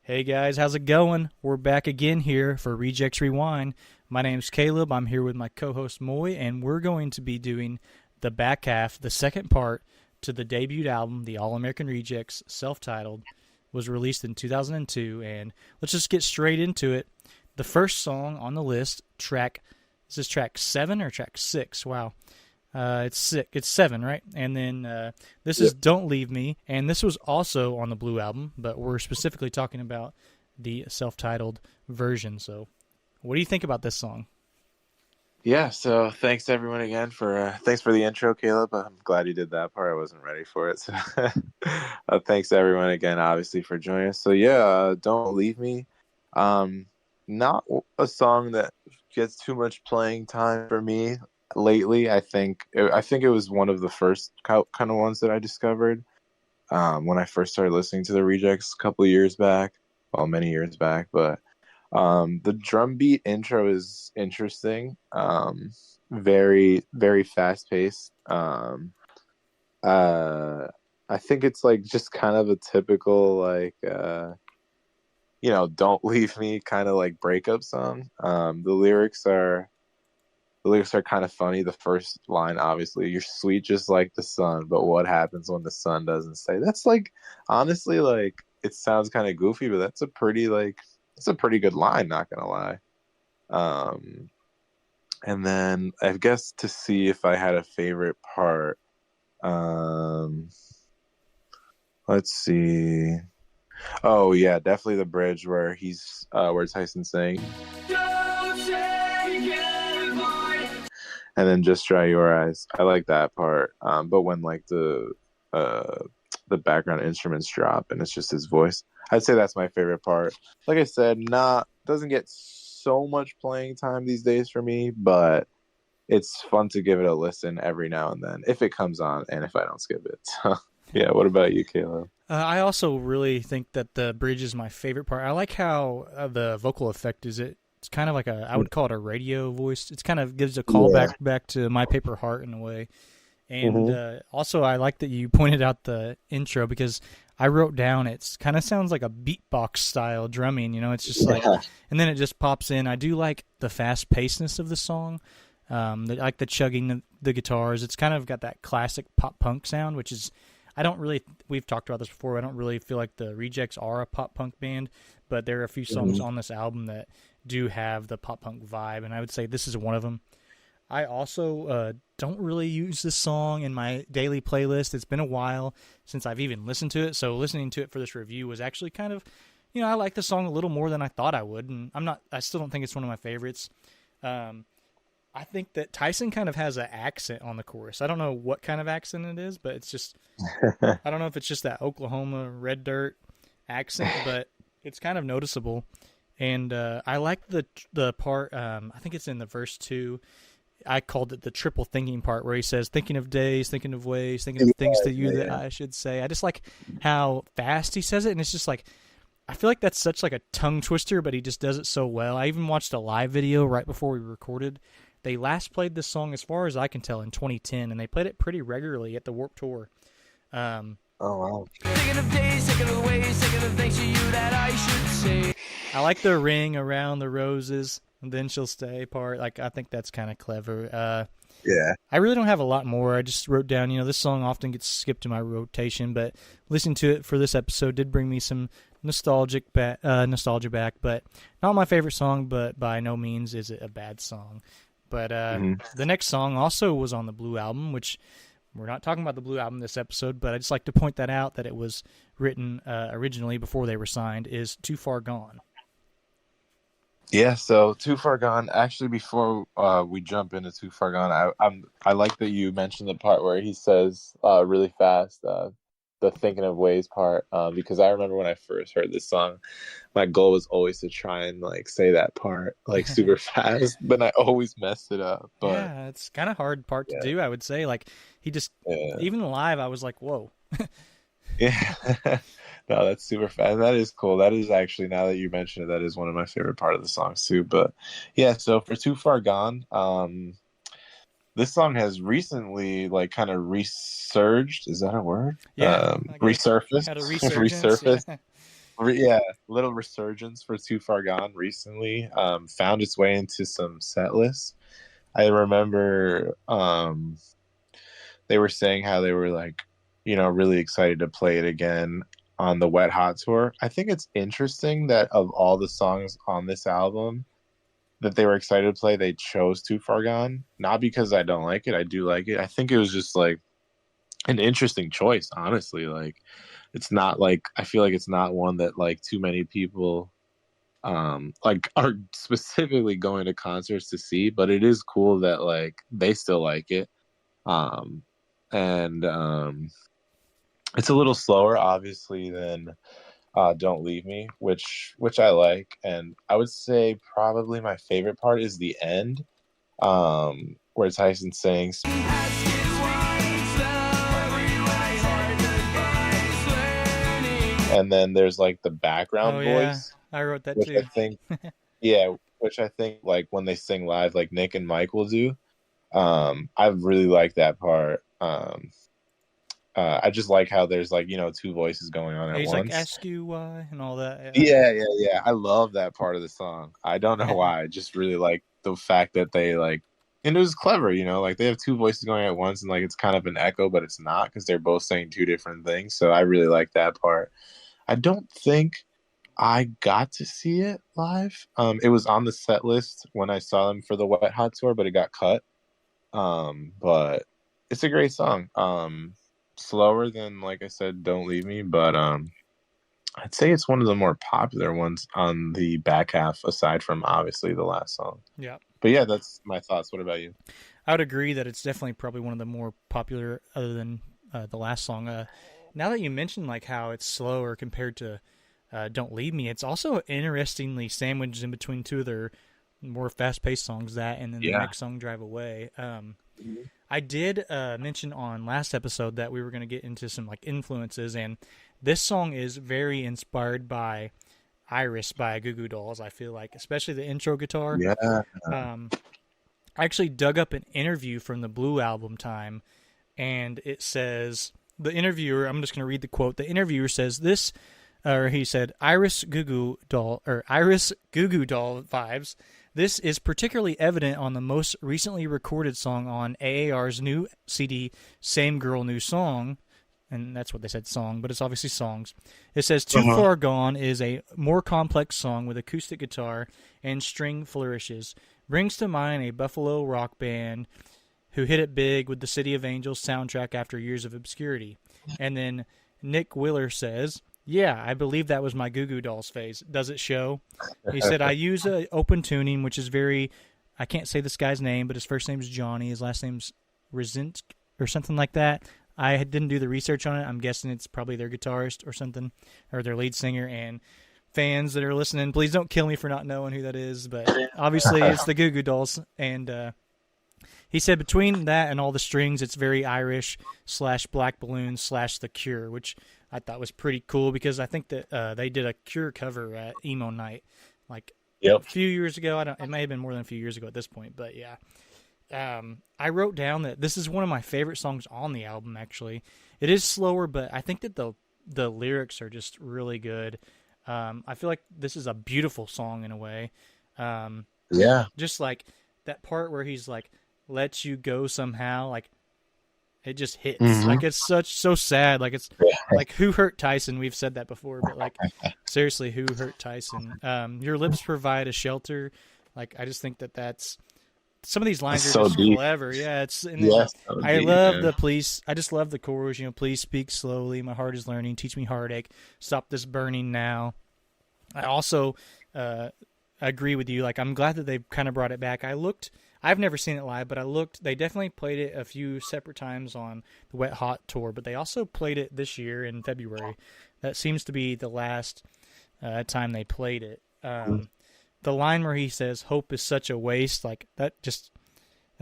Hey guys, how's it going? We're back again here for Rejects Rewind. My name's Caleb. I'm here with my co-host Moy, and we're going to be doing the back half, the second part to the debut album, the All American Rejects, self-titled, was released in 2002. And let's just get straight into it. The first song on the list, is this track 7 or track 6? Wow. It's sick. It's 7, right? And then this is "Don't Leave Me," and this was also on the Blue album, but we're specifically talking about the self-titled version. So, what do you think about this song? Yeah, so thanks everyone again thanks for the intro, Caleb. I'm glad you did that part. I wasn't ready for it. So thanks everyone again, obviously, for joining us. So "Don't Leave Me." Not a song that gets too much playing time for me lately. I think it was one of the first kind of ones that I discovered when I first started listening to the Rejects a couple of years back, well, many years back. But the drum beat intro is interesting, very very fast paced. I think it's like just kind of a typical "Don't Leave Me" kind of like breakup song. The lyrics are kind of funny. The first line, obviously, "You're sweet just like the sun, but what happens when the sun doesn't stay?" That's like, honestly, like, it sounds kind of goofy, but that's a pretty good line, not gonna lie. Um, and then I guess to see if I had a favorite part, um, let's see. Oh yeah, definitely the bridge where Tyson's saying, and then "Just Dry Your Eyes." I like that part. But when like uh the background instruments drop and it's just his voice, I'd say that's my favorite part. Like I said, not doesn't get so much playing time these days for me, but it's fun to give it a listen every now and then if it comes on and if I don't skip it. So yeah, what about you, Caleb? I also really think that the bridge is my favorite part. I like how the vocal effect is It's kind of like I would call it a radio voice. It's kind of gives a Yeah. callback back to My Paper Heart in a way. And Hmm. also, I like that you pointed out the intro because I wrote down it's kind of sounds like a beatbox style drumming. It's just like, Yeah. and then it just pops in. I do like the fast pacedness of the song. Like the chugging the guitars. It's kind of got that classic pop punk sound, which is I don't really. We've talked about this before. I don't really feel like the Rejects are a pop punk band, but there are a few songs Hmm. on this album that do have the pop punk vibe, and I would say this is one of them. I also don't really use this song in my daily playlist. It's been a while since I've even listened to it, so listening to it for this review was actually kind of, I like the song a little more than I thought I would, and I still don't think it's one of my favorites. Um, I think that Tyson kind of has an accent on the chorus. I don't know what kind of accent it is, but it's just, I don't know if it's just that Oklahoma red dirt accent, but it's kind of noticeable. And I like the part. I think it's in the verse 2. I called it the triple thinking part where he says, "Thinking of days, thinking of ways, thinking of Yeah, things to you that yeah, I should say." I just like how fast he says it, and it's just like I feel like that's such like a tongue twister, but he just does it so well. I even watched a live video right before we recorded. They last played this song, as far as I can tell, in 2010, and they played it pretty regularly at the Warp Tour. Um, oh wow. Thinking of days, thinking of ways, thinking of things to you that I should say. I like the ring around the roses, and then she'll stay part. Like I think that's kind of clever. Yeah. I really don't have a lot more. I just wrote down, this song often gets skipped in my rotation, but listening to it for this episode did bring me some nostalgia back. But not my favorite song, but by no means is it a bad song. But Hmm. the next song also was on the Blue album, which we're not talking about the Blue album this episode, but I just like to point that out that it was written originally before they were signed. Is "Too Far Gone." Yeah, so "Too Far Gone." Actually, before we jump into "Too Far Gone," I like that you mentioned the part where he says really fast the "thinking of ways" part, because I remember when I first heard this song, my goal was always to try and like say that part like super fast, but I always messed it up. But Yeah, it's kind of hard part to yeah, do, I would say. Like he just yeah, even live, I was like, "Whoa." yeah. No, that's super fast. That is cool. That is actually, now that you mention it, that is one of my favorite part of the songs too. But yeah, so for "Too Far Gone," this song has recently like kind of resurged. Is that a word? Yeah, I guess Resurfaced. had a resurgence. Resurfaced. Yeah. Yeah, little resurgence for Too Far Gone recently. Found its way into some set lists. I remember they were saying how they were like, really excited to play it again on the Wet Hot tour. I think it's interesting that of all the songs on this album that they were excited to play, they chose Too Far Gone. Not because I don't like it, I do like it. I think it was just like an interesting choice, honestly. Like, it's not like, I feel like it's not one that like too many people like are specifically going to concerts to see, but it is cool that like they still like it. And it's a little slower obviously than Don't Leave Me, which I like. And I would say probably my favorite part is the end, where Tyson sings, and then there's like the background voice. I wrote that which too. I think, yeah, which I think like when they sing live, like Nick and Mike will do. I really like that part. I just like how there's like, two voices going on at He's once. like, ask you why and all that. Yeah. I love that part of the song. I don't know why. I just really like the fact that they like, and it was clever, like they have two voices going at once and like it's kind of an echo, but it's not because they're both saying two different things. So I really like that part. I don't think I got to see it live. It was on the set list when I saw them for the Wet Hot tour, but it got cut. But it's a great song. Slower than, like I said, Don't Leave Me, but I'd say it's one of the more popular ones on the back half, aside from obviously the last song. Yeah. But yeah, that's my thoughts. What about you? I would agree that it's definitely probably one of the more popular, other than the last song. Now that you mentioned like how it's slower compared to Don't Leave Me, it's also interestingly sandwiched in between two of their more fast-paced songs, that and then the next song, Drive Away. I did mention on last episode that we were going to get into some like influences, and this song is very inspired by Iris by Goo Goo Dolls, I feel like, especially the intro guitar. Yeah. I actually dug up an interview from the Blue album time, and it says, the interviewer, I'm just going to read the quote. The interviewer says this, or he said, Iris Goo Goo Doll vibes. This is particularly evident on the most recently recorded song on AAR's new CD, Same Girl, New Song. And that's what they said, song, but it's obviously songs. It says, Too Far Gone is a more complex song with acoustic guitar and string flourishes. Brings to mind a Buffalo rock band who hit it big with the City of Angels soundtrack after years of obscurity. And then Nick Willer says, yeah, I believe that was my Goo Goo Dolls phase. Does it show? He said, I use open tuning, which is very, I can't say this guy's name, but his first name's Johnny. His last name's Rezint or something like that. I didn't do the research on it. I'm guessing it's probably their guitarist or something, or their lead singer. And fans that are listening, please don't kill me for not knowing who that is. But obviously it's the Goo Goo Dolls. And he said between that and all the strings, it's very Irish / Black Balloon / The Cure, which I thought was pretty cool because I think that they did a Cure cover at Emo Night like a few years ago. It may have been more than a few years ago at this point, but yeah. I wrote down that this is one of my favorite songs on the album, actually. It is slower, but I think that the lyrics are just really good. I feel like this is a beautiful song in a way. Just like that part where he's like, let you go somehow, like it just hits. Like it's so sad. Like it's like, who hurt Tyson? We've said that before, but like seriously, who hurt Tyson? Your lips provide a shelter. Like I just think that that's, some of these lines are so just deep. Clever. Yeah, it's. I love the please. I just love the chorus. Please speak slowly. My heart is learning. Teach me heartache. Stop this burning now. I also agree with you. Like I'm glad that they kind of brought it back. I've never seen it live, but I looked. They definitely played it a few separate times on the Wet Hot tour, but they also played it this year in February. That seems to be the last time they played it. The line where he says, hope is such a waste, like that's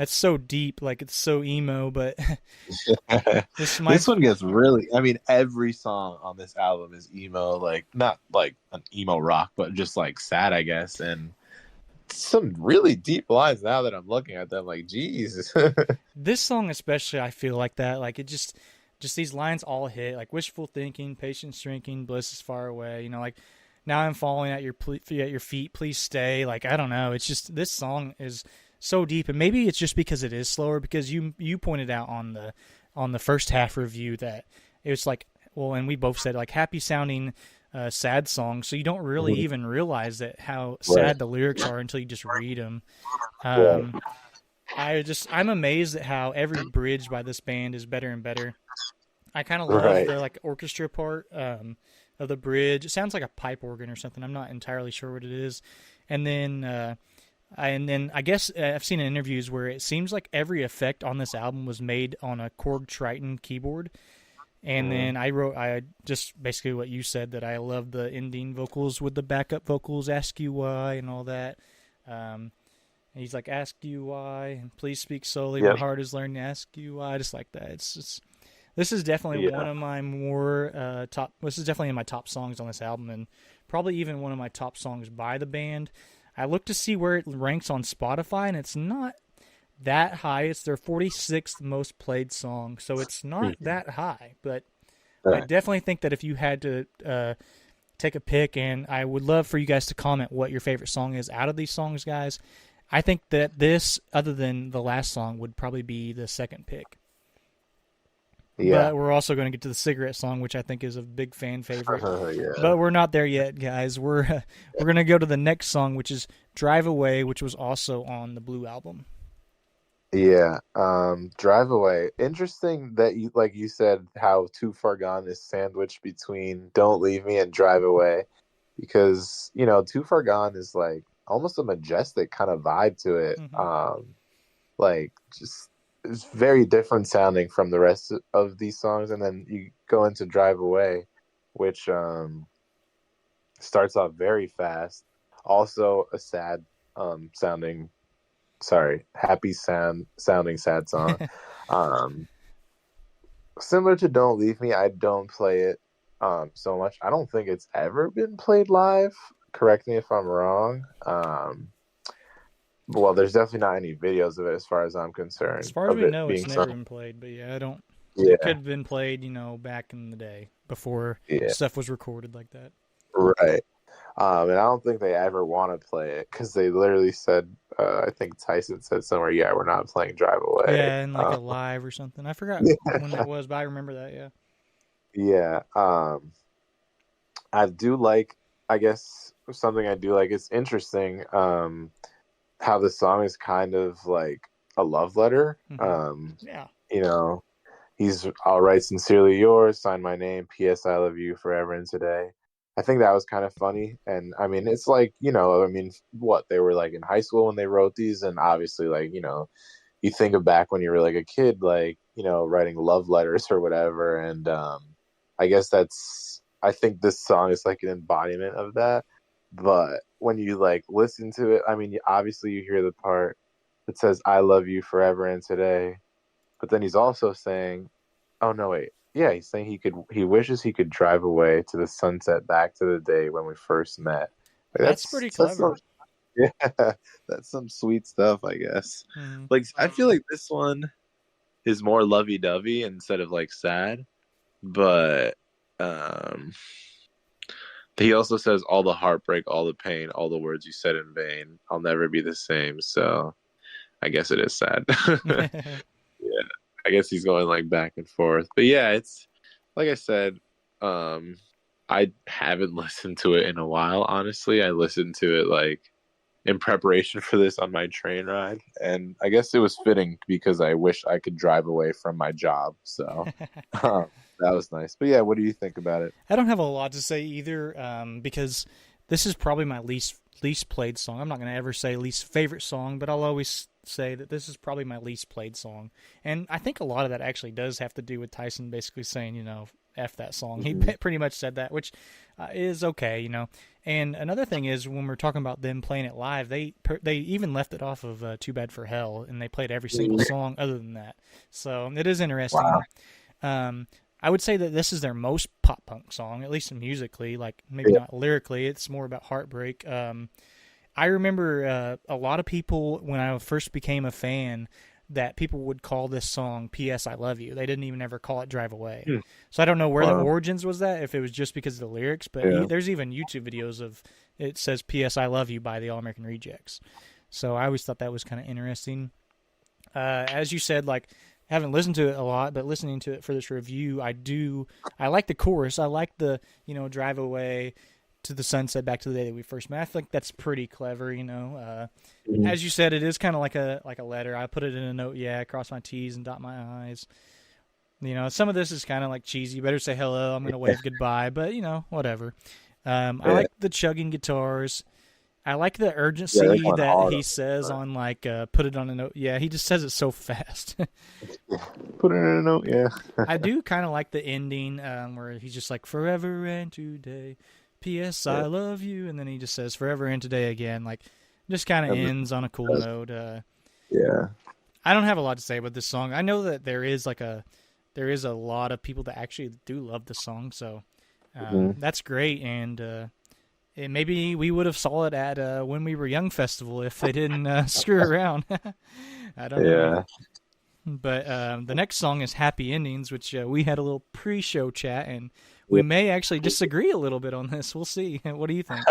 so deep, like it's so emo, but this one gets really, I mean, every song on this album is emo, like not like an emo rock, but just like sad, I guess. And some really deep lines now that I'm looking at them, like, geez. This song especially, I feel like that, like it just just these lines all hit, like wishful thinking, patience drinking, bliss is far away. You know, like now I'm falling at your feet, please stay. Like I don't know, it's just this song is so deep, and maybe it's just because it is slower. Because you pointed out on the first half review that it was like, well, and we both said like happy sounding sad song, so you don't really even realize that how sad the lyrics are until you just read them. I'm amazed at how every bridge by this band is better and better. I kind of love the like orchestra part of the bridge. It sounds like a pipe organ or something. I'm not entirely sure what it is. And then I guess I've seen in interviews where it seems like every effect on this album was made on a Korg Triton keyboard. And then I just basically what you said, that I love the ending vocals with the backup vocals, ask you why and all that. And he's like, ask you why, and please speak slowly. My heart is learning to ask you why. I just like that. This is definitely one of my more this is definitely in my top songs on this album, and probably even one of my top songs by the band. I looked to see where it ranks on Spotify, and it's not that high. It's their 46th most played song, so it's not that high. But I definitely think that if you had to take a pick, and I would love for you guys to comment what your favorite song is out of these songs, guys. I think that this, other than the last song, would probably be the second pick. Yeah. But we're also going to get to the cigarette song, which I think is a big fan favorite. But we're not there yet, guys. We're going to go to the next song, which is Drive Away, which was also on the Blue album. Yeah, Drive Away. Interesting that you said how Too Far Gone is sandwiched between Don't Leave Me and Drive Away, because Too Far Gone is like almost a majestic kind of vibe to it. Like just it's very different sounding from the rest of these songs, and then you go into Drive Away, which starts off very fast. Also a sad happy sounding sad song. Similar to Don't Leave Me, I don't play it so much. I don't think it's ever been played live. Correct me if I'm wrong. Well, there's definitely not any videos of it as far as I'm concerned. As far as we know, it's never been played. But yeah, I don't. Yeah. It could have been played, back in the day before stuff was recorded like that. Right. And I don't think they ever want to play it, because they literally said, I think Tyson said somewhere, we're not playing Drive Away. Yeah, and like a live or something. I forgot when that was, but I remember that, yeah. Yeah. I do like, I guess, something I do like, it's interesting how the song is kind of like a love letter. He's all right, sincerely yours, sign my name, P.S. I love you forever and today. I think that was kind of funny. And I mean, it's like, what, they were like in high school when they wrote these, and obviously like, you think of back when you were like a kid, like, writing love letters or whatever. And I guess I think this song is like an embodiment of that. But when you like listen to it, I mean, obviously you hear the part that says, I love you forever and today. But then he's also saying, oh no, wait. Yeah, he's saying he wishes he could drive away to the sunset, back to the day when we first met. Like, that's pretty clever. That's some sweet stuff, I guess. Like, I feel like this one is more lovey-dovey instead of like sad. But he also says, all the heartbreak, all the pain, all the words you said in vain, I'll never be the same. So I guess it is sad. Yeah. I guess he's going like back and forth. But yeah, it's like I said, I haven't listened to it in a while, honestly. I listened to it like in preparation for this on my train ride. And I guess it was fitting because I wish I could drive away from my job. So that was nice. But yeah, what do you think about it? I don't have a lot to say either, because this is probably my least played song. I'm not going to ever say least favorite song, but I'll always say that this is probably my least played song. And I think a lot of that actually does have to do with Tyson basically saying, F that song. He pretty much said that, which is okay, And another thing is, when we're talking about them playing it live, they even left it off of Too Bad for Hell, and they played every single song other than that. So it is interesting. Wow. I would say that this is their most pop punk song, at least musically, like maybe not lyrically. It's more about heartbreak. I remember a lot of people, when I first became a fan, that people would call this song "P.S. I Love You." They didn't even ever call it "Drive Away." Hmm. So I don't know where the Wow. origins was that, if it was just because of the lyrics, but Yeah. there's even YouTube videos of it says "P.S. I Love You" by the All American Rejects. So I always thought that was kind of interesting. As you said, like, I haven't listened to it a lot, but listening to it for this review, I like the chorus. I like the, drive away to the sunset, back to the day that we first met. I think that's pretty clever, Mhm. As you said, it is kind of like a letter. I put it in a note, cross my T's and dot my I's. Some of this is kind of like cheesy. Better say hello. I'm going to wave goodbye, but, whatever. I like the chugging guitars. I like the urgency they're going that hard he on says on, like, put it on a note. Yeah, he just says it so fast. Put it in a note, yeah. I do kind of like the ending where he's just like, forever and today, P.S. I love you. And then he just says, forever and today again. Like, just kind of ends on a cool note. Yeah. I don't have a lot to say about this song. I know that there is a lot of people that actually do love the song. So that's great. And maybe we would have saw it at When We Were Young Festival if they didn't screw around. I don't know. But the next song is Happy Endings, which we had a little pre-show chat, and we may actually disagree a little bit on this. We'll see. What do you think?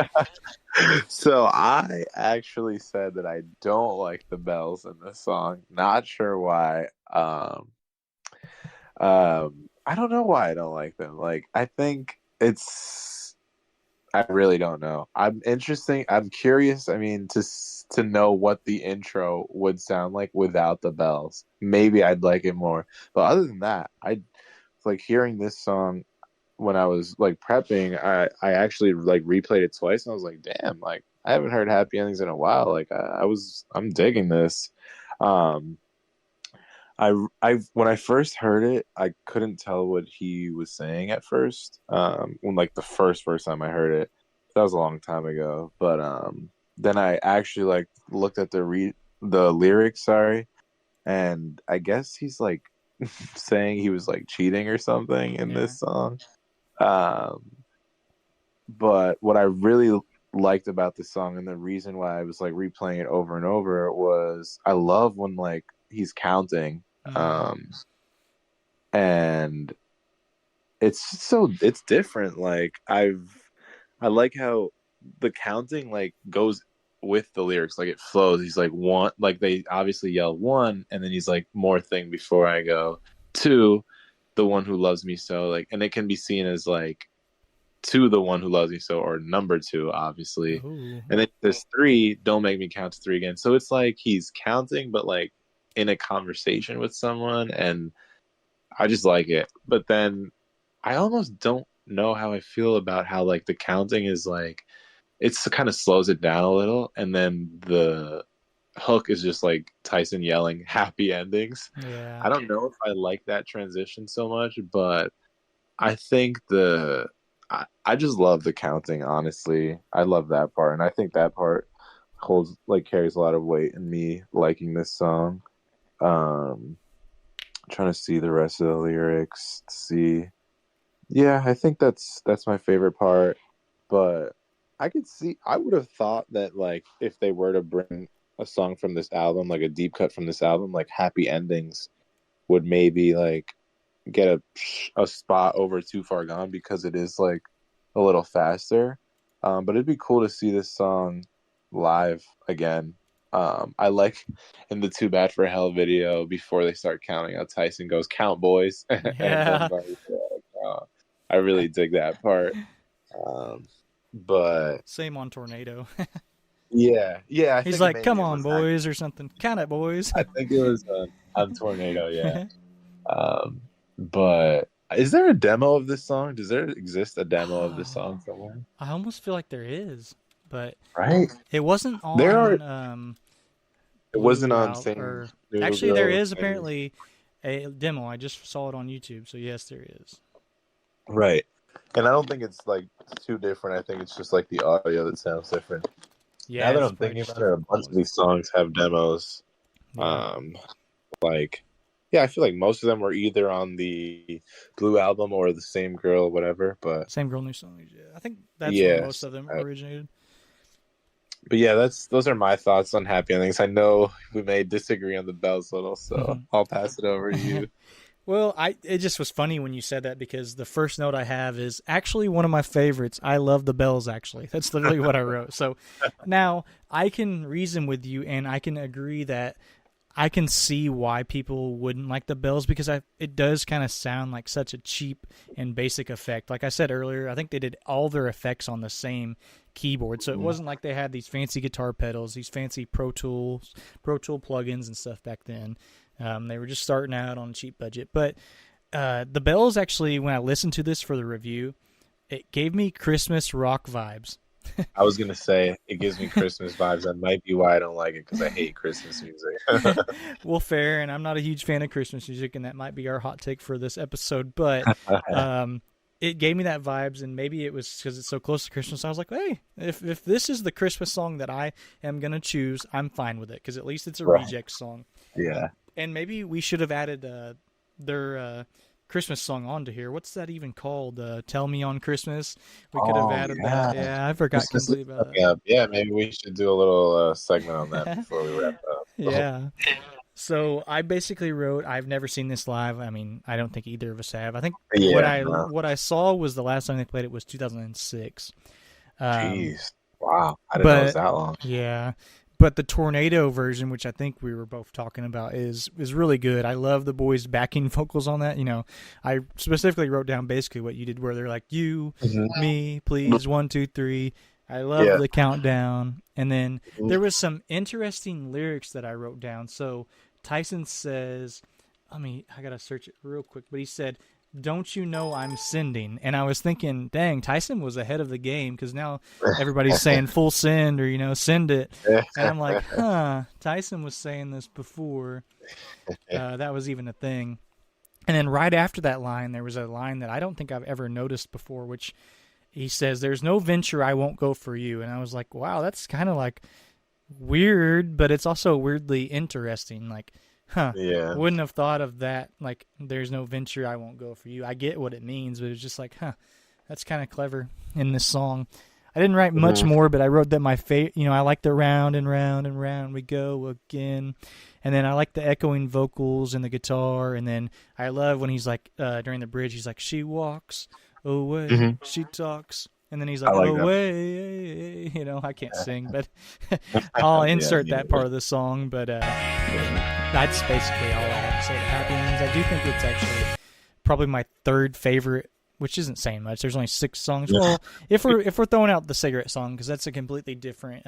So I actually said that I don't like the bells in this song. Not sure why. I don't know why I don't like them. Like, I think I really don't know. I'm curious. I mean, to know what the intro would sound like without the bells. Maybe I'd like it more. But other than that, I like hearing this song when I was like prepping. I actually like replayed it twice, and I was like, damn, like I haven't heard Happy Endings in a while. Like I'm digging this. I when I first heard it, I couldn't tell what he was saying at first. When like the first time I heard it, that was a long time ago. But then I actually like looked at the lyrics, sorry, and I guess he's like saying he was like cheating or something in this song. But what I really liked about this song, and the reason why I was like replaying it over and over, was I love when like he's counting, and it's different. Like I like how the counting like goes with the lyrics, like it flows. He's like one, like they obviously yell one, and then he's like, more thing before I go, two, the one who loves me so, like, and it can be seen as like to the one who loves me so, or number two, obviously. Ooh. And then there's three, don't make me count to three again. So it's like he's counting, but like in a conversation with someone, and I just like it. But then I almost don't know how I feel about how like the counting is like, it's kind of slows it down a little, and then the hook is just like Tyson yelling happy endings. Yeah. I don't know if I like that transition so much, but I think I just love the counting, honestly. I love that part, and I think that part carries a lot of weight in me liking this song. Trying to see the rest of the lyrics to see. Yeah, I think that's my favorite part, but I would have thought that like if they were to bring a song from this album, like a deep cut from this album, like Happy Endings would maybe like get a spot over Too Far Gone, because it is like a little faster. But it'd be cool to see this song live again. I like in the Too Bad for Hell video, before they start counting out, Tyson goes, "Count, boys." Yeah. I really dig that part. But Same on Tornado. yeah, I He's think like, maybe "Come it on, was boys," or something. Count it, boys. I think it was on Tornado, yeah. But is there a demo of this song? Does there exist a demo of this song somewhere? I almost feel like there is, but Right? it wasn't on. There are. It Blue wasn't on Out, Sing or Noodle actually, there Girl, is maybe. apparently a demo. I just saw it on YouTube, so yes, there is. Right. And I don't think it's like too different. I think it's just like the audio that sounds different. Yeah, Now that it's I'm probably thinking just about it, a different bunch of quality. these songs have demos. Yeah. Like, yeah, I feel like most of them were either on the Blue album or the Same Girl, whatever. But Same Girl, New Songs. Yeah, I think that's where most yes, of them originated. But yeah, those are my thoughts on Happy Endings. I know we may disagree on the bells a little, so I'll pass it over to you. Well, it just was funny when you said that because the first note I have is actually one of my favorites. I love the bells, actually. That's literally what I wrote. So now I can reason with you, and I can agree that I can see why people wouldn't like the bells because it does kind of sound like such a cheap and basic effect. Like I said earlier, I think they did all their effects on the same keyboard. So it wasn't like they had these fancy guitar pedals, these fancy Pro Tool plugins and stuff back then. They were just starting out on a cheap budget. But the bells actually, when I listened to this for the review, it gave me Christmas rock vibes. I was gonna say it gives me Christmas vibes. That might be why I don't like it because I hate Christmas music. Well, fair, and I'm not a huge fan of Christmas music, and that might be our hot take for this episode. But it gave me that vibes, and maybe it was because it's so close to Christmas. I was like, hey, if this is the Christmas song that I am gonna choose, I'm fine with it because at least it's a reject song. Yeah. And maybe we should have added their Christmas song onto here. What's that even called? Tell Me on Christmas. We could have added that. Yeah, I forgot completely about that. Yeah, maybe we should do a little segment on that before we wrap up. Yeah. So I basically wrote, I've never seen this live. I mean, I don't think either of us have. I think what I saw was the last time they played it was 2006. Jeez. Wow. I didn't know it was that long. Yeah. But the Tornado version, which I think we were both talking about, is really good. I love the boys' backing vocals on that. You know, I specifically wrote down basically what you did, where they're like, "You, me, please, 1, 2, 3." I love the countdown. And then there was some interesting lyrics that I wrote down. So Tyson says, I gotta search it real quick, but he said, "Don't you know I'm sending?" And I was thinking, dang, Tyson was ahead of the game because now everybody's saying full send or, send it. And I'm like, Tyson was saying this before that was even a thing. And then right after that line, there was a line that I don't think I've ever noticed before, which he says, "There's no venture I won't go for you." And I was like, wow, that's kind of like weird, but it's also weirdly interesting. Like, yeah, wouldn't have thought of that. Like, there's no venture I won't go for you. I get what it means, but it's just like, that's kind of clever in this song. I didn't write much more, but I wrote that my I like the round and round and round we go again. And then I like the echoing vocals and the guitar. And then I love when he's like, during the bridge, he's like, "She walks away, she talks." And then he's like, away, I can't sing, but I'll insert that part of the song. But that's basically all I have to say to Happy Endings. I do think it's actually probably my third favorite, which isn't saying much. There's only 6 songs. Well, if we're throwing out the cigarette song, because that's a completely different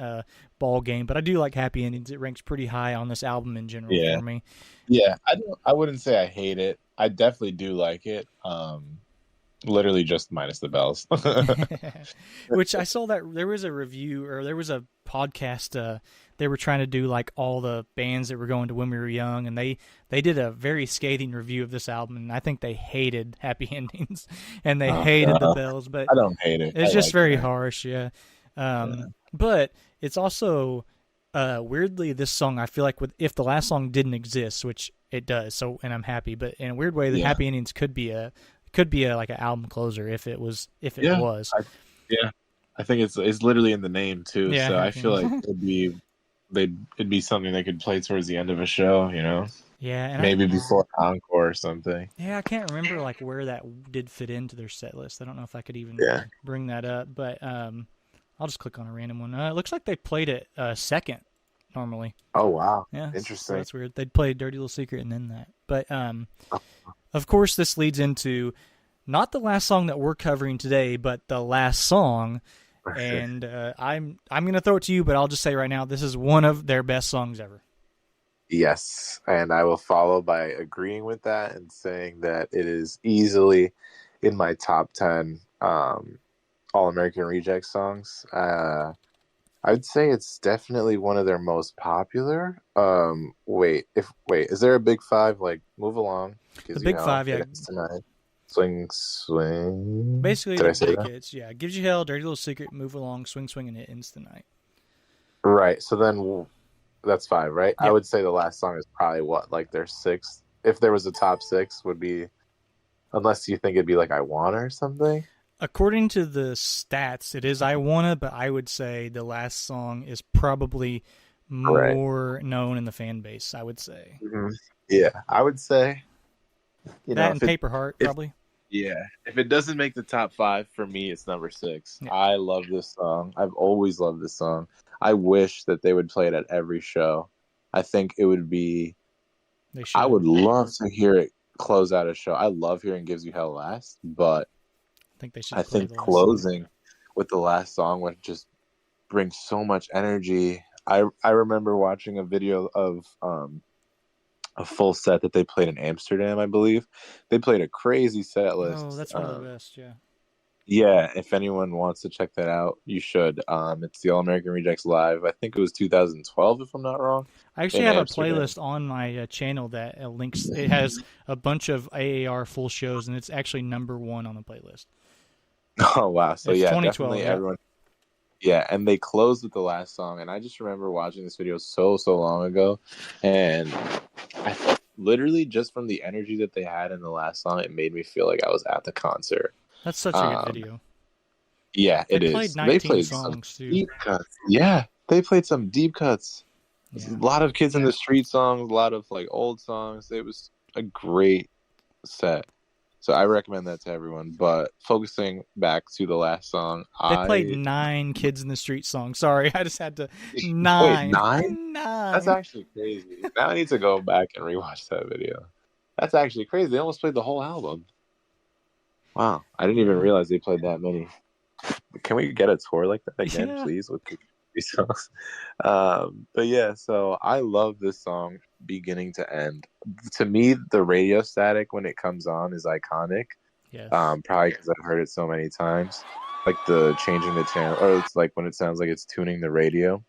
ball game. But I do like Happy Endings. It ranks pretty high on this album in general for me. Yeah, I wouldn't say I hate it. I definitely do like it. Literally just minus the bells. Which I saw that there was a review or there was a podcast. They were trying to do like all the bands that were going to When We Were Young, and they did a very scathing review of this album, and I think they hated Happy Endings and they hated the bells. But I don't hate it. It's just very harsh, But it's also weirdly this song. I feel like if the last song didn't exist, which it does, so and I'm happy. But in a weird way, the Happy Endings could be like an album closer if it was. I think it's literally in the name too. Yeah, so I feel like it'd be something they could play towards the end of a show, Yeah, and maybe before encore or something. Yeah, I can't remember like where that did fit into their set list. I don't know if I could even bring that up, but I'll just click on a random one. It looks like they played it second normally. Oh wow, yeah, interesting. So that's weird. They'd play Dirty Little Secret and then that, but of course, this leads into not the last song that we're covering today, but the last song. And I'm going to throw it to you, but I'll just say right now, this is one of their best songs ever. Yes, and I will follow by agreeing with that and saying that it is easily in my top 10 All-American Rejects songs. I would say it's definitely one of their most popular. Wait, is there a big 5? Like, Move Along. The big 5, yeah. Tonight. Swing. Basically, Did I say that? Hits, yeah. Gives You Hell, Dirty Little Secret, Move Along, Swing, and It Ends the Night. Right. So then that's 5, right? Yep. I would say the last song is probably like their 6th. If there was a top 6, would be, unless you think it'd be like I Want or something. According to the stats, it is I Wanna, but I would say the last song is probably Right. more known in the fan base, I would say. Hmm. Yeah, I would say, That and if it, Paper Heart, if probably. yeah, if it doesn't make the top five for me, it's number six. Yeah, I love this song. I've always loved this song. I wish that they would play it at every show. I think it would be. they should. I would love to hear it close out a show. I love hearing "Gives You Hell" last, but I think they should I play think the last closing with the last song would just bring so much energy. I remember watching a video of a full set that they played in Amsterdam, I believe. They played a crazy set song. list. Oh, that's one of the best, yeah. Yeah, if anyone wants to check that out, you should. It's the All American Rejects Live. I think it was 2012, if I'm not wrong. I actually In have Amsterdam. a playlist on my channel that links. It has a bunch of AAR full shows, and it's actually number one on the playlist. Oh wow! So It's yeah, 2012, definitely yeah. everyone. Yeah, and they closed with the last song, and I just remember watching this video so long ago, and I literally just from the energy that they had in the last song, it made me feel like I was at the concert. That's such a good video. Yeah, They it is. played They 19 played songs, some too. deep cuts. Yeah, they played some deep cuts. Yeah. A lot of Kids in the Street songs, a lot of like old songs. It was a great set. So I recommend that to everyone. But focusing back to the last song, They played 9 Kids in the Street songs. Sorry, I just had to. 9. Wait, 9? 9. That's actually crazy. Now I need to go back and rewatch that video. That's actually crazy. They almost played the whole album. Wow, I didn't even realize they played that many. Can we get a tour like that again, Yeah. please, with these songs? But yeah, so I love this song beginning to end. To me, the radio static when it comes on is iconic. Yes. Probably because I've heard it so many times. Like the changing the channel, or it's like when it sounds like it's tuning the radio.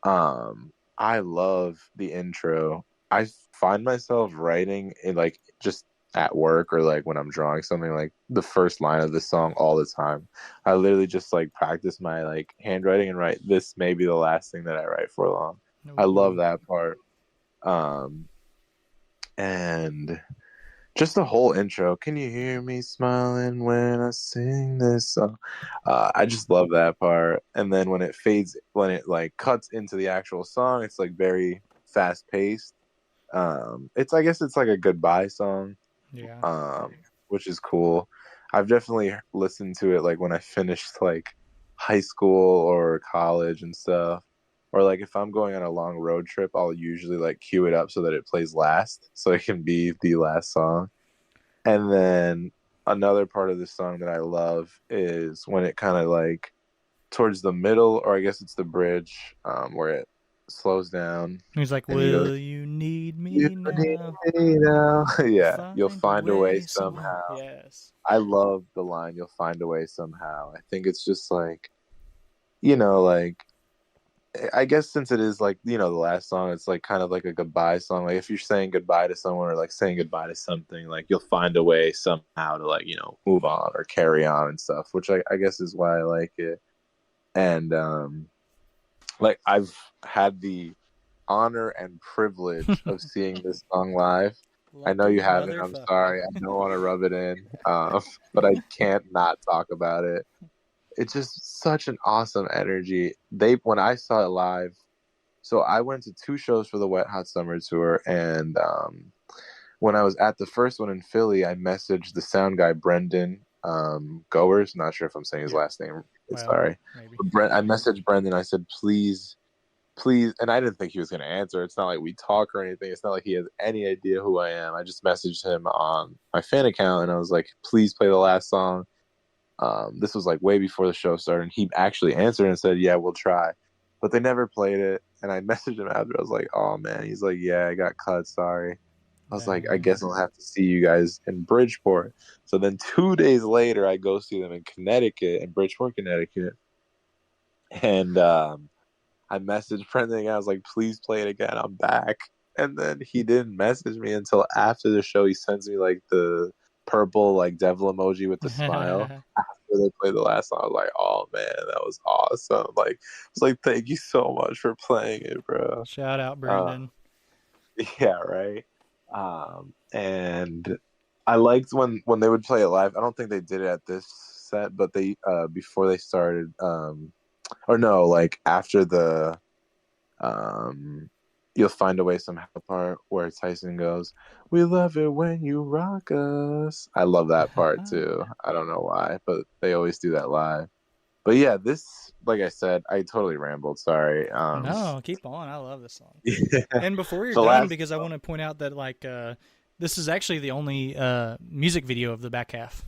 I love the intro. I find myself writing in like just at work or like when I'm drawing something like the first line of the song all the time. I literally just like practice my like handwriting and write this may be the last thing that I write for long. I love that part. And just the whole intro. Can you hear me smiling when I sing this song? I just love that part. And then when it like cuts into the actual song, it's like very fast paced. I guess it's like a goodbye song. Yeah. Which is cool. I've definitely listened to it like when I finished like high school or college and stuff. Or like if I'm going on a long road trip, I'll usually like cue it up so that it plays last, so it can be the last song. And then another part of the song that I love is when it kind of like towards the middle, or I guess it's the bridge, where it slows down. He's like, And he will goes, you need me "You now? need me now." Yeah, you'll find a way somehow. Yes. I love the line, "You'll find a way somehow." I think it's just like, like, I guess since it is like, the last song, it's like kind of like a goodbye song. Like if you're saying goodbye to someone or like saying goodbye to something, like you'll find a way somehow to like, move on or carry on and stuff, which I guess is why I like it. And like I've had the honor and privilege of seeing this song live. I know you haven't. I'm sorry. I don't want to rub it in, but I can't not talk about it. It's just such an awesome energy. When I saw it live, so I went to 2 shows for the Wet Hot Summer Tour, and when I was at the first one in Philly, I messaged the sound guy Brendan Goers. Not sure if I'm saying his last name. Sorry. I messaged Brendan. I said, please, and I didn't think he was going to answer. It's not like we talk or anything. It's not like he has any idea who I am. I just messaged him on my fan account, and I was like, please play the last song. This was like way before the show started, and he actually answered and said, yeah, we'll try. But they never played it, and I messaged him after. I was like, oh, man. He's like, yeah, I got cut. Sorry. I was like, I guess I'll have to see you guys in Bridgeport. So then 2 days later, I go see them in Bridgeport, Connecticut. And I messaged Brendan again. I was like, please play it again. I'm back. And then he didn't message me until after the show. He sends me like the purple like devil emoji with the smile after they played the last song. I was like, oh man, that was awesome. Like, I was like, thank you so much for playing it, bro. Shout out, Brendan. Yeah, right. And I liked when they would play it live. I don't think they did it at this set, but they before they started, or no, like after the You'll Find a Way Somehow part where Tyson goes, "We love it when you rock us." I love that part too. I don't know why, but they always do that live. But yeah, this, like I said, I totally rambled. Sorry. No, keep on. I love this song. Yeah. And before you're The done, last because I want to point out that like this is actually the only music video of the back half.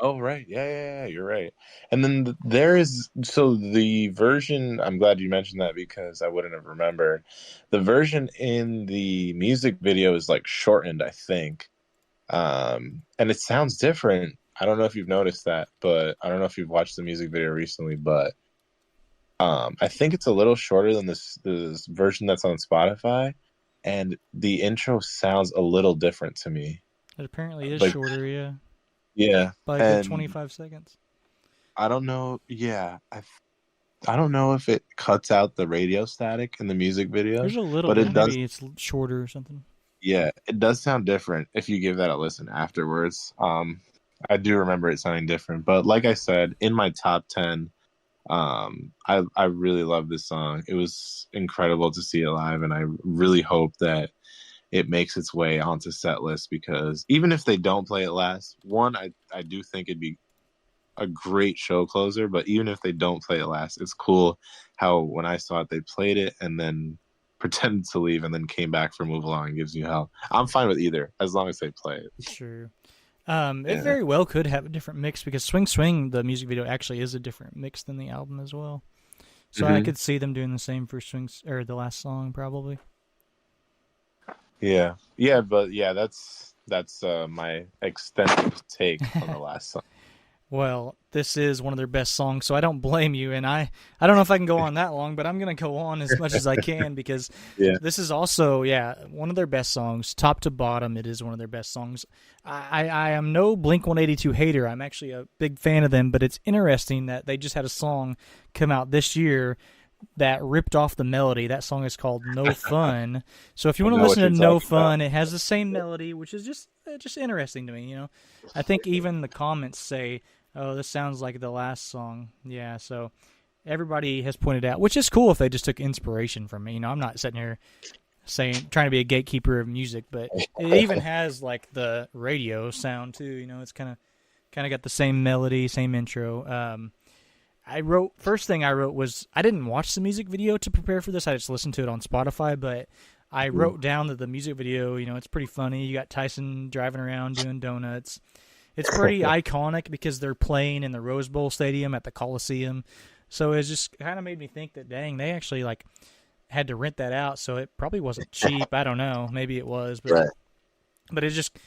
Oh, right. Yeah, you're right. And then there is, so the version, I'm glad you mentioned that because I wouldn't have remembered. The version in the music video is like shortened, I think. And it sounds different. I don't know if you've noticed that, but I don't know if you've watched the music video recently, but I think it's a little shorter than this version that's on Spotify, and the intro sounds a little different to me. It apparently is Like, shorter, yeah. Yeah. By a good And 25 seconds. I don't know. Yeah. I don't know if it cuts out the radio static in the music video, There's a little but bit. it does. Maybe it's shorter or something. Yeah, it does sound different if you give that a listen afterwards. I do remember it sounding different, but like I said, in my top 10, I really love this song. It was incredible to see it live, and I really hope that it makes its way onto set list, because even if they don't play it last, one, I do think it'd be a great show closer, but even if they don't play it last, it's cool how when I saw it, they played it and then pretended to leave and then came back for Move Along and Gives You Hell. I'm fine with either, as long as they play it. True. It very well could have a different mix, because Swing Swing, the music video, actually is a different mix than the album as well. So I could see them doing the same for or the last song, probably. Yeah, but yeah, that's my extensive take on the last song. Well, this is one of their best songs, so I don't blame you. And I don't know if I can go on that long, but I'm going to go on as much as I can, because this is also, one of their best songs. Top to bottom, it is one of their best songs. I am no Blink-182 hater. I'm actually a big fan of them, but it's interesting that they just had a song come out this year that ripped off the melody. That song is called No Fun. So if you want to listen to No Fun, it has the same melody, which is just interesting to me, you know. I think even the comments say, "Oh, this sounds like the last song." Yeah, so everybody has pointed out, which is cool if they just took inspiration from me. You know, I'm not sitting here trying to be a gatekeeper of music, but it even has like the radio sound too. You know, it's kind of got the same melody, same intro. First thing I wrote was, I didn't watch the music video to prepare for this. I just listened to it on Spotify, but I wrote down that the music video, you know, it's pretty funny. You got Tyson driving around doing donuts. It's pretty iconic because they're playing in the Rose Bowl Stadium at the Coliseum. So it just kind of made me think that, dang, they actually like had to rent that out. So it probably wasn't cheap. I don't know. Maybe it was, but it's just,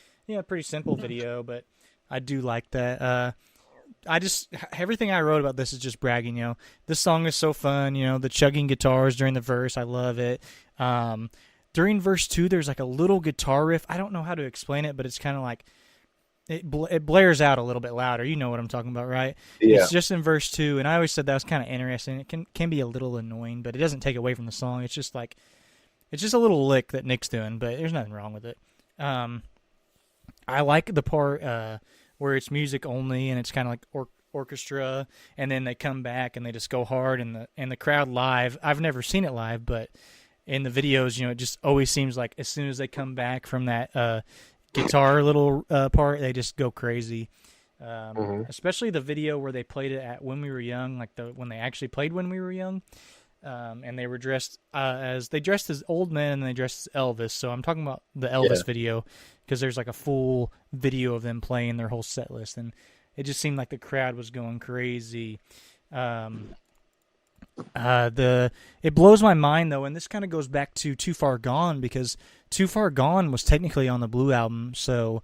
pretty simple video, but I do like that. Everything I wrote about this is just bragging, you know. This song is so fun, you know, the chugging guitars during the verse, I love it. During verse 2, there's like a little guitar riff. I don't know how to explain it, but it's kind of like, it blares out a little bit louder. You know what I'm talking about, right? Yeah. It's just in verse 2, and I always said that was kind of interesting. It can be a little annoying, but it doesn't take away from the song. It's just a little lick that Nick's doing, but there's nothing wrong with it. I like the part where it's music only, and it's kind of like orchestra, and then they come back and they just go hard, and the crowd live. I've never seen it live, but in the videos, you know, it just always seems like as soon as they come back from that guitar little part, they just go crazy. Especially the video where they played it at When We Were Young, like when they actually played When We Were Young, and they were dressed as old men, and they dressed as Elvis. So I'm talking about the Elvis video, because there's like a full video of them playing their whole set list, and it just seemed like the crowd was going crazy. It blows my mind though, and this kind of goes back to Too Far Gone, because Too Far Gone was technically on the Blue album. So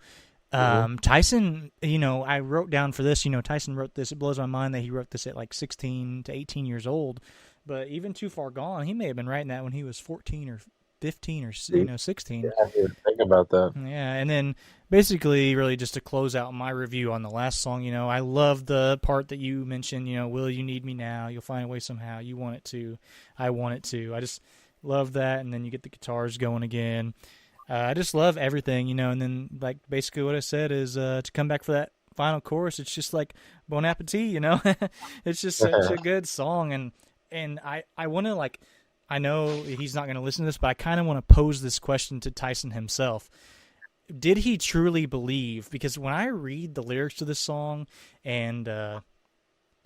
Tyson, you know, I wrote down for this, you know, Tyson wrote this. It blows my mind that he wrote this at like 16 to 18 years old. But even Too Far Gone, he may have been writing that when he was 14 or 15 or 16. Yeah, I didn't think about that. Yeah, and then basically, really just to close out my review on the last song, you know, I love the part that you mentioned, you know, "Will you need me now? You'll find a way somehow. You want it to. I want it to." I just love that, and then you get the guitars going again. I just love everything, you know, and then like basically what I said is to come back for that final chorus, it's just like Bon Appetit, you know. It's just such a good song, and I want to like, I know he's not going to listen to this, but I kind of want to pose this question to Tyson himself. Did he truly believe? Because when I read the lyrics to this song and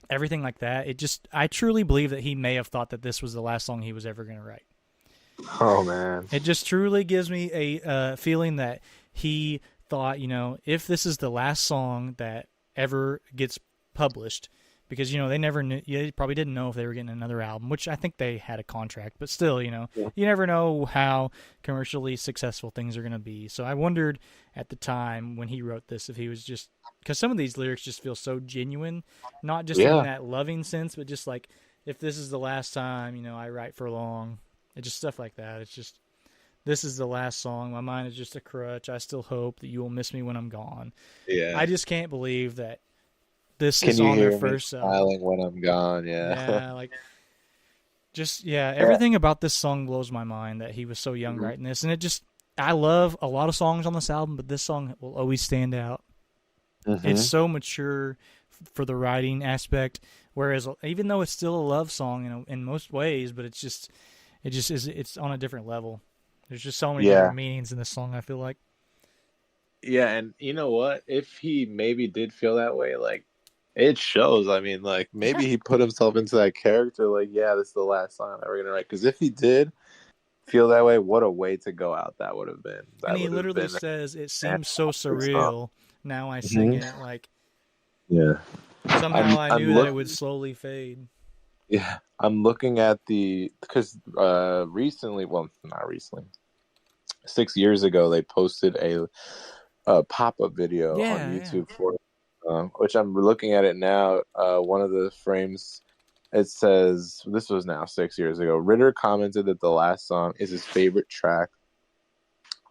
everything like that, I truly believe that he may have thought that this was the last song he was ever going to write. Oh man, it just truly gives me a feeling that he thought, you know, if this is the last song that ever gets published, because, you know, they never knew, they probably didn't know if they were getting another album, which I think they had a contract, but still, you know, you never know how commercially successful things are going to be. So I wondered at the time when he wrote this if he was just, because some of these lyrics just feel so genuine, not just in that loving sense, but just like, if this is the last time, you know, I write for long, it's just stuff like that. It's just, this is the last song. My mind is just a crutch. I still hope that you will miss me when I'm gone. Yeah. I just can't believe that this is on their first smiling when I'm gone. Yeah, like, just, everything about this song blows my mind that he was so young writing this. And it just, I love a lot of songs on this album, but this song will always stand out. It's so mature for the writing aspect, whereas even though it's still a love song in most ways, but it's on a different level. There's just so many different meanings in this song, I feel like. Yeah, and you know what? If he maybe did feel that way, like, it shows. I mean, like, maybe he put himself into that character, like, yeah, this is the last song I'm ever going to write. Because if he did feel that way, what a way to go out that would have been. And he literally says, it seems so surreal. Now I sing it, like, somehow I knew that it would slowly fade. Yeah, I'm looking at because recently, well, not recently, 6 years ago, they posted a pop-up video on YouTube for it, which I'm looking at it now. One of the frames, it says, this was now 6 years ago, Ritter commented that the last song is his favorite track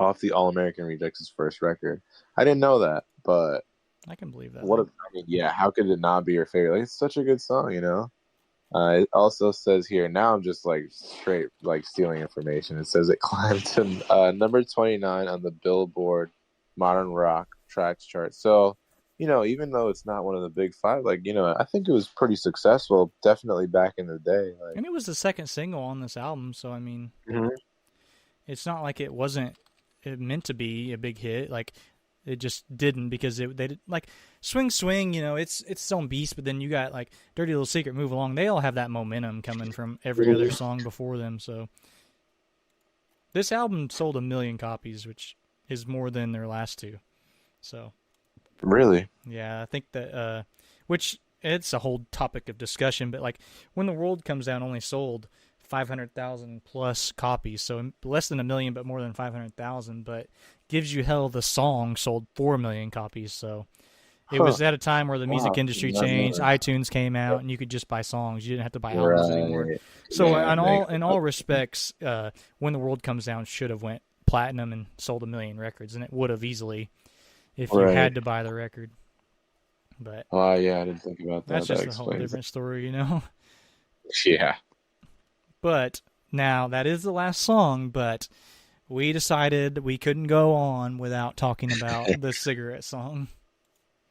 off the All American Rejects' first record. I didn't know that, but I can believe that. How could it not be your favorite? Like, it's such a good song, you know? It also says here, now I'm just like straight like stealing information. It says it climbed to number 29 on the Billboard Modern Rock Tracks chart. So, you know, even though it's not one of the big five, like, you know, I think it was pretty successful, definitely back in the day. Like, and it was the second single on this album, so I mean, it's not like it wasn't meant to be a big hit. Like, it just didn't, because they did, like, Swing Swing, you know, it's its own beast, but then you got like Dirty Little Secret, Move Along. They all have that momentum coming from every other song before them. So this album sold 1 million copies, which is more than their last two. So really, yeah, I think that which it's a whole topic of discussion, but like When the World Comes Down only sold 500,000 plus copies, so less than 1 million, but more than 500,000. But Gives You Hell, the song, sold 4 million copies. So it was at a time where the music industry changed. iTunes came out, and you could just buy songs. You didn't have to buy albums anymore. So in all respects, When the World Comes Down should have went platinum and sold 1 million records, and it would have easily if you had to buy the record. But I didn't think about that. That's just a whole different story, you know. Yeah. But now that is the last song, but we decided we couldn't go on without talking about the cigarette song.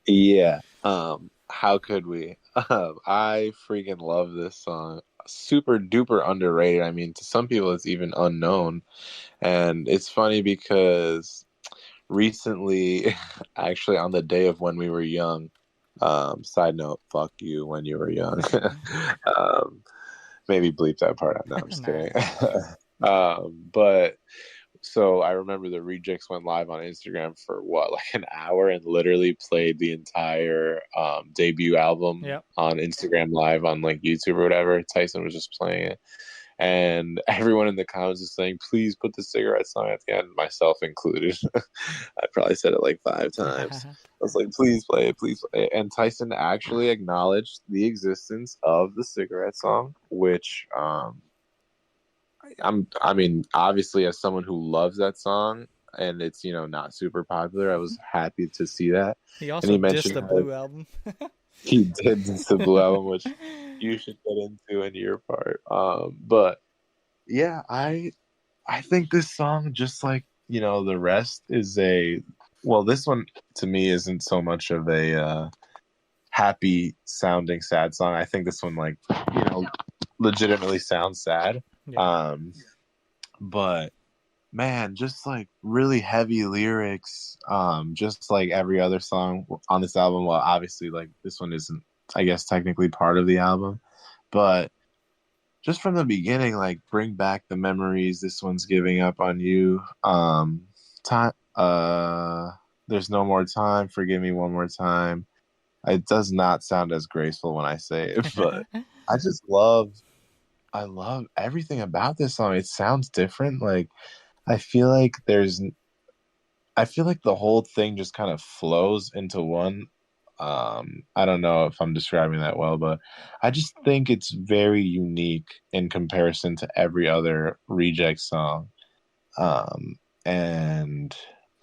Yeah. How could we? I freaking love this song. Super duper underrated. I mean, to some people it's even unknown. And it's funny because recently, actually on the day of When We Were Young, side note, fuck you when you were young. Maybe bleep that part out. No, I'm just kidding. But so I remember the Rejects went live on Instagram for like an hour and literally played the entire debut album on Instagram live on like YouTube or whatever. Tyson was just playing it. And everyone in the comments is saying, please put the cigarette song at the end, myself included. I probably said it like 5 times. I was like, please play it, please play it. And Tyson actually acknowledged the existence of the cigarette song, which I mean, obviously as someone who loves that song and it's, you know, not super popular, I was happy to see that. He also dissed the Blue album. He did the Blue album, which you should get into in your part. But yeah, I think this song, just like, you know, the rest, is a well, this one to me isn't so much of a happy sounding sad song. I think this one, like, legitimately sounds sad. Yeah. But man, just like really heavy lyrics. Just like every other song on this album. Well, obviously, like this one isn't, I guess, technically part of the album, but just from the beginning, like bring back the memories. This one's giving up on you. Time. There's no more time. Forgive me one more time. It does not sound as graceful when I say it, but I love everything about this song. It sounds different. Like I feel like the whole thing just kind of flows into one. I don't know if I'm describing that well, but I just think it's very unique in comparison to every other Reject song. And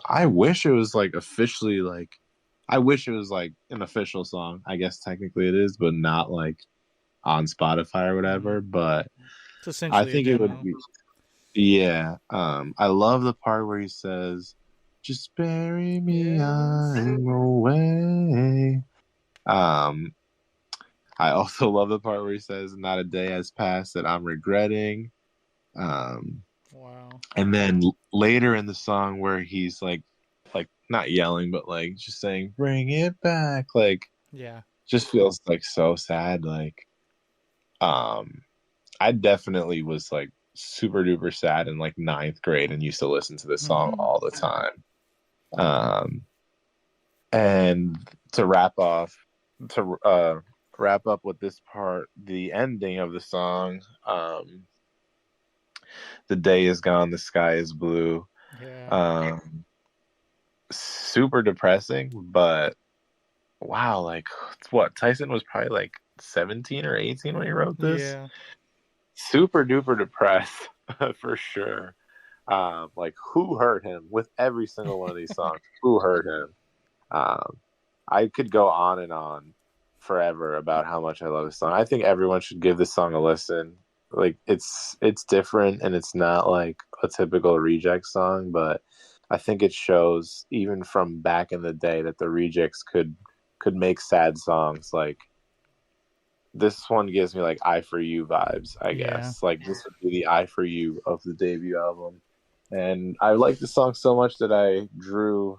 I wish it was like officially like, I wish it was like an official song. I guess technically it is, but not like on Spotify or whatever. But It's I essentially a think it would demo. be, yeah. I love the part where he says, "Just bury me, I'm away." I also love the part where he says, "Not a day has passed that I'm regretting." Wow. And then later in the song where he's like not yelling, but like just saying, "Bring it back," like Yeah. just feels like so sad. Like, I definitely was like super duper sad in like ninth grade and used to listen to this song all the time. And to wrap up with this part, the ending of the song, the day is gone, the sky is blue. Yeah. Super depressing, but wow, like what? Tyson was probably like 17 or 18 when he wrote this. Yeah. Super duper depressed for sure. Like who hurt him with every single one of these songs? Who hurt him? I could go on and on forever about how much I love this song. I think everyone should give this song a listen. Like it's different and it's not like a typical Reject song, but I think it shows even from back in the day that the Rejects could make sad songs. Like this one gives me like "I For You" vibes, I guess. Like this would be the "I For You" of the debut album. And I like the song so much that I drew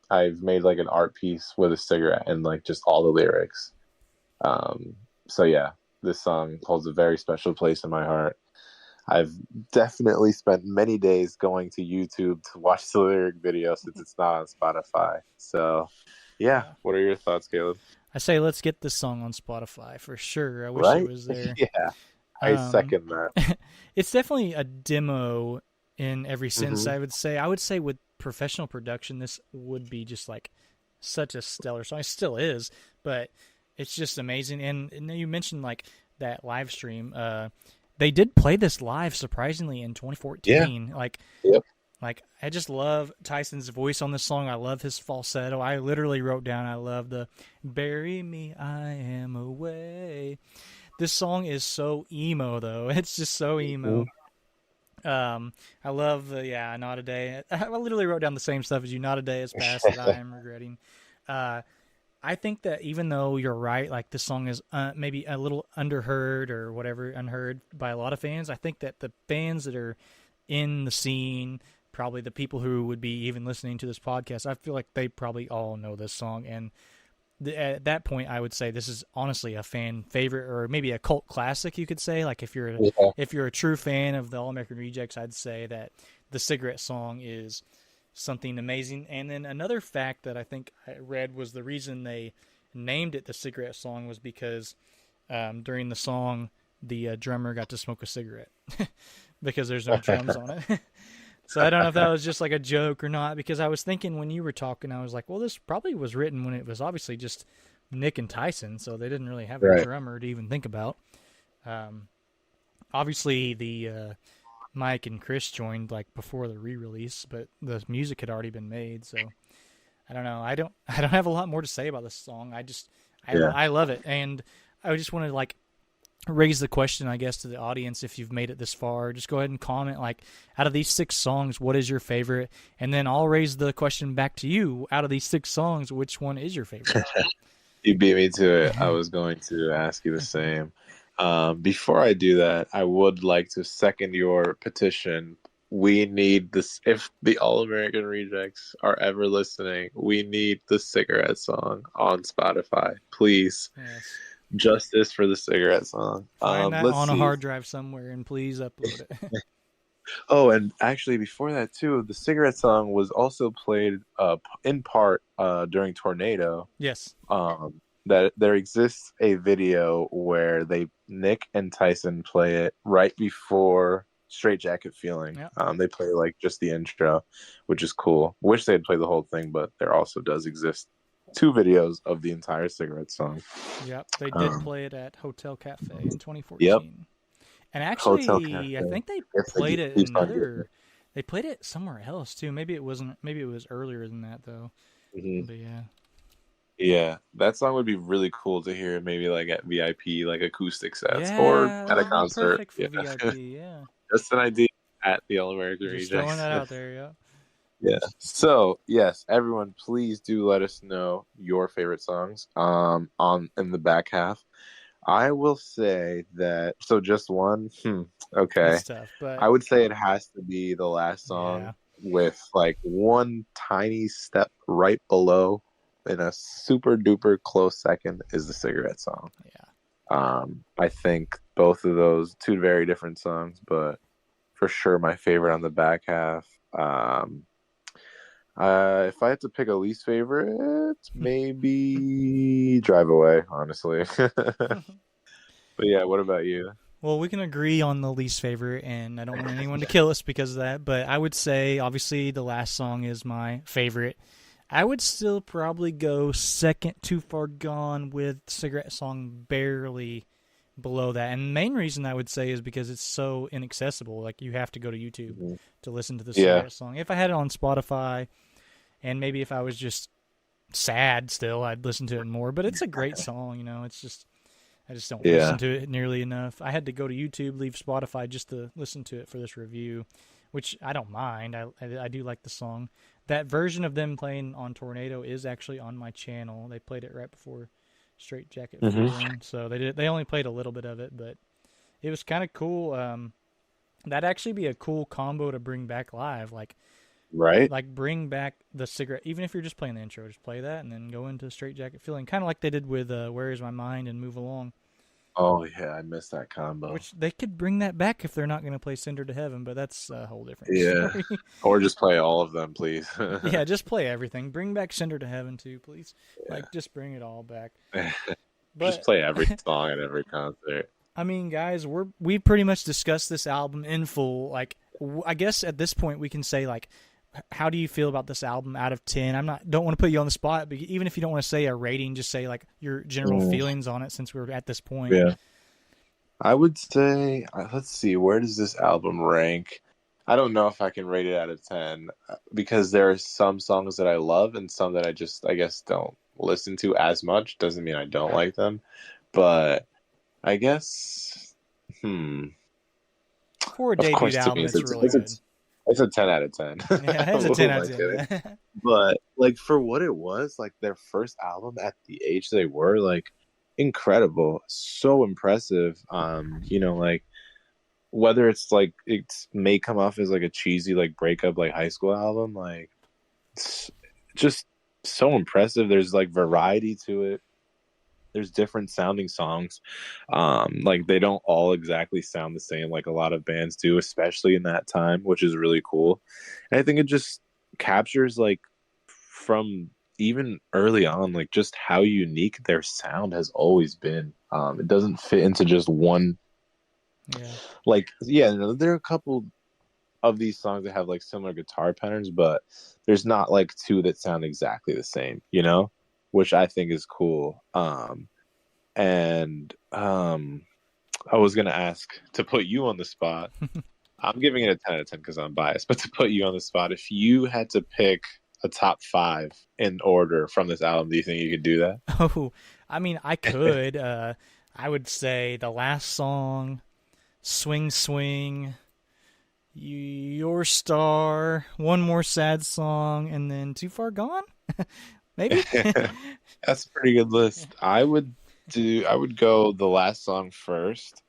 I've made like an art piece with a cigarette and like just all the lyrics. So yeah, this song holds a very special place in my heart. I've definitely spent many days going to YouTube to watch the lyric video since it's not on Spotify. So yeah, what are your thoughts, Caleb? I say let's get this song on Spotify for sure. I wish Right? it was there. Yeah, I second that. It's definitely a demo in every sense. Mhm. I would say with professional production, this would be just like such a stellar song. It still is, but it's just amazing. And you mentioned like that live stream. They did play this live surprisingly in 2014. Yep. Like I just love Tyson's voice on this song. I love his falsetto. I literally wrote down I love the "Bury Me, I Am Away." This song is so emo though. It's just so emo. I love the "Not a Day." I literally wrote down the same stuff as you. "Not a day has passed that I am regretting." I think that even though you're right, like this song is maybe a little underheard or whatever, unheard by a lot of fans. I think that the fans that are in the scene, probably the people who would be even listening to this podcast, I feel like they probably all know this song. And at that point, I would say this is honestly a fan favorite or maybe a cult classic, you could say. Like if you're a true fan of the All American Rejects, I'd say that the Cigarette Song is something amazing. And then another fact that I think I read was the reason they named it the Cigarette Song was because during the song, the drummer got to smoke a cigarette because there's no drums on it. So I don't know if that was just like a joke or not, because I was thinking when you were talking, I was like, well, this probably was written when it was obviously just Nick and Tyson, so they didn't really have a drummer to even think about. Obviously, the Mike and Chris joined like before the re-release, but the music had already been made, so I don't know. I don't have a lot more to say about this song. I love it, and I just wanted to like raise the question, I guess, to the audience if you've made it this far. Just go ahead and comment, like, out of these 6 songs, what is your favorite? And then I'll raise the question back to you. Out of these 6 songs, which one is your favorite? You beat me to it. I was going to ask you the same. Before I do that, I would like to second your petition. We need this. If the All American Rejects are ever listening, we need the cigarette song on Spotify. Please. Yes. Justice for the cigarette song. Find that let's on a see. hard drive somewhere, and please upload it. Oh, and actually, before that too, the cigarette song was also played in part during Tornado. Yes. That there exists a video where Nick and Tyson play it right before Straight Jacket Feeling. Yep. They play like just the intro, which is cool. Wish they'd play the whole thing, but there also does exist 2 videos of the entire cigarette song. Yep, they did play it at Hotel Cafe in 2014. Yep. And actually, Hotel Cafe. I think they Yes, they played did. it Please find another. They played it somewhere else too. Maybe it wasn't. Maybe it was earlier than that though. Mhm. But yeah. Yeah, that song would be really cool to hear, maybe like at VIP, like acoustic sets, Yeah, or that at a would be concert. perfect for Yeah. VIP. Yeah. Just an idea at the All American Just Rejects. throwing that out there. Yeah. Yeah. So yes, everyone, please do let us know your favorite songs. On in the back half, I will say that. So just one. Okay. That's tough, but I would say it has to be the last song, Yeah. with like one tiny step right below, in a super duper close second, is the cigarette song. Yeah. I think both of those 2 very different songs, but for sure my favorite on the back half. If I had to pick a least favorite, maybe Drive Away, honestly. But yeah, what about you? Well, we can agree on the least favorite, and I don't want anyone to kill us because of that, but I would say, obviously, the last song is my favorite. I would still probably go second, Too Far Gone, with Cigarette Song barely below that. And the main reason I would say is because it's so inaccessible. Like, you have to go to YouTube to listen to the Cigarette Song. If I had it on Spotify, and maybe if I was just sad still, I'd listen to it more. But it's a great song, you know. It's just... I just don't listen to it nearly enough. I had to go to YouTube, leave Spotify just to listen to it for this review, which I don't mind. I do like the song. That version of them playing on Tornado is actually on my channel. They played it right before Straight Jacket Feeling, so they only played a little bit of it, but it was kind of cool. That'd actually be a cool combo to bring back live, like bring back the cigarette. Even if you're just playing the intro, just play that and then go into Straight Jacket Feeling, kind of like they did with Where Is My Mind and Move Along. Oh yeah, I missed that combo. Which they could bring that back if they're not going to play Cinder to Heaven, but that's a whole different story. Or just play all of them, please. Yeah, just play everything. Bring back Cinder to Heaven too, please. Yeah. Like, just bring it all back. Just play every song at every concert. I mean, guys, we pretty much discussed this album in full. Like, I guess at this point we can say, like, how do you feel about this album out of 10? Don't want to put you on the spot, but even if you don't want to say a rating, just say like your general feelings on it since we're at this point. Yeah. I would say, let's see, where does this album rank? I don't know if I can rate it out of 10 because there are some songs that I love and some that I guess, don't listen to as much. Doesn't mean I don't like them, but I guess, for a debut album, it's really good. It's a 10 out of 10. Yeah, it's a 10 out of 10. But, like, for what it was, like, their first album at the age they were, like, incredible. So impressive. You know, like, whether it's, like, it may come off as, like, a cheesy, like, breakup, like, high school album, like, it's just so impressive. There's, like, variety to it. There's different sounding songs. Like, they don't all exactly sound the same like a lot of bands do, especially in that time, which is really cool. And I think it just captures, like, from even early on, like, just how unique their sound has always been. It doesn't fit into just one. Yeah. Like, yeah, there are a couple of these songs that have, like, similar guitar patterns, but there's not, like, 2 that sound exactly the same, you know? Which I think is cool. I was going to ask to put you on the spot. I'm giving it a 10 out of 10 because I'm biased, but to put you on the spot, if you had to pick a top 5 in order from this album, do you think you could do that? Oh, I mean, I could. I would say the last song, Swing Swing, Your Star, One More Sad Song, and then Too Far Gone? Maybe? That's a pretty good list. I would go the last song first.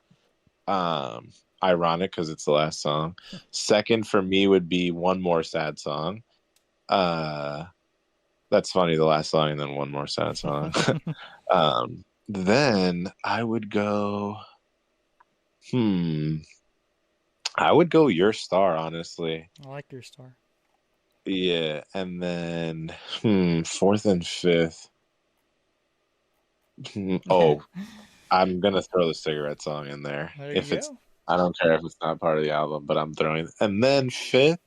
Ironic because it's the last song. Second for me would be One More Sad Song. That's funny, the last song and then One More Sad Song. Then I would go I would go Your Star, honestly. I like Your Star. Yeah, and then fourth and fifth. Oh, I'm gonna throw the Cigarette Song in there. There If you it's, go. I don't care if it's not part of the album, but I'm throwing. And then fifth,